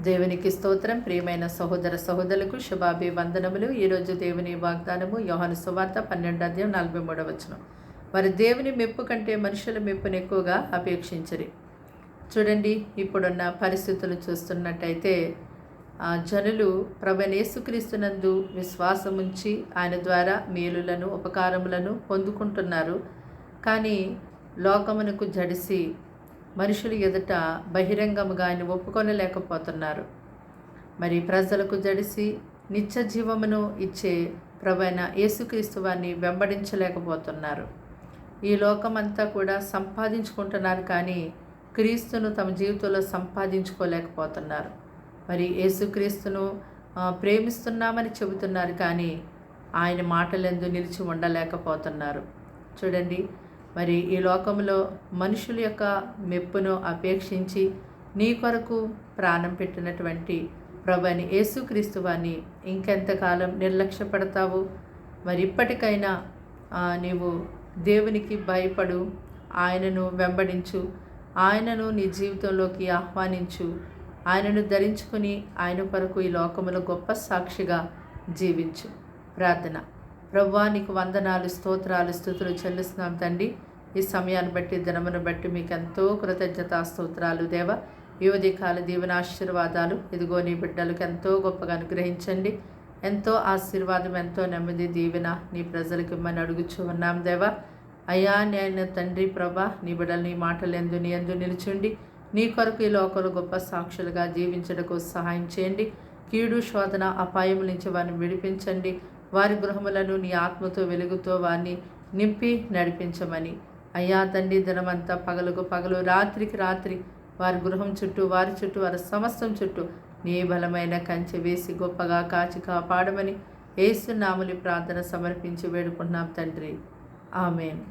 దేవునికి స్తోత్రం. ప్రియమైన సహోదర సహోదరులకు శుభాభివందనములు. ఈరోజు దేవుని వాగ్దానము యోహాను సువార్త 12:43. మరి దేవుని మెప్పు కంటే మనుషుల మెప్పును ఎక్కువగా అపేక్షించరు. చూడండి, ఇప్పుడున్న పరిస్థితులు చూస్తున్నట్టయితే జనులు ప్రభువైన యేసుక్రీస్తునందు విశ్వాసముంచి ఆయన ద్వారా మేలులను ఉపకారములను పొందుకుంటున్నారు. కానీ లోకమునకు జడిసి మనుషులు ఎదుట బహిరంగముగా ఆయన ఒప్పుకొనలేకపోతున్నారు. మరి ప్రజలకు జడిసి నిత్య జీవమును ఇచ్చే ప్రభువైన యేసుక్రీస్తు వారిని వెంబడించలేకపోతున్నారు. ఈ లోకమంతా కూడా సంపాదించుకుంటున్నారు, కానీ క్రీస్తును తమ జీవితంలో సంపాదించుకోలేకపోతున్నారు. మరి యేసుక్రీస్తును ప్రేమిస్తున్నామని చెబుతున్నారు, కానీ ఆయన మాటలందు నిలిచి ఉండలేకపోతున్నారు. చూడండి, మరి ఈ లోకంలో మనుషుల యొక్క మెప్పును అపేక్షించి నీ కొరకు ప్రాణం పెట్టినటువంటి ప్రభువైన యేసుక్రీస్తు వారిని ఇంకెంతకాలం నిర్లక్ష్యపడతావు? మరి ఇప్పటికైనా నీవు దేవునికి భయపడు, ఆయనను వెంబడించు, ఆయనను నీ జీవితంలోకి ఆహ్వానించు, ఆయనను ధరించుకుని ఆయన కొరకు ఈ లోకములో గొప్ప సాక్షిగా జీవించు. ప్రార్థన. ప్రభువా, నీకు వందనాలు, స్తోత్రాలు, స్తుతులు చెల్లిస్తున్నాం తండ్రి. ఈ సమయాన్ని బట్టి, దినమును బట్టి మీకు ఎంతో కృతజ్ఞతా స్తోత్రాలు దేవ. ఈ ఉదయకాల దీవెన ఆశీర్వాదాలు ఇదిగో నీ బిడ్డలకు ఎంతో గొప్పగా అనుగ్రహించండి. ఎంతో ఆశీర్వాదం, ఎంతో నెమ్మది దీవెన నీ ప్రజలకు ఇమ్మని అడుగుచూ ఉన్నాం దేవా. అయ్యా, నేను తండ్రి ప్రభా, నీ బిడ్డలు నీ మాటలందు నీ యందు నిలుచుండి నీ కొరకు ఈ లోకంలో గొప్ప సాక్షులుగా జీవించడానికి సహాయం చేయండి. కీడు, శోధన, అపాయం నుంచి వారిని విడిపించండి. వారి గృహములను నీ ఆత్మతో వెలుగుతో వారిని నింపి నడిపించమని అయ్యా తండ్రి, దినమంతా పగలుకు పగలు, రాత్రికి రాత్రి వారి గృహం చుట్టూ, వారి చుట్టూ, వారి సమస్తం చుట్టూ నీ బలమైన కంచె వేసి గొప్పగా కాచి కాపాడమని యేసు నామములో ప్రార్థన సమర్పించి వేడుకుంటున్నాం తండ్రి. ఆమేన్.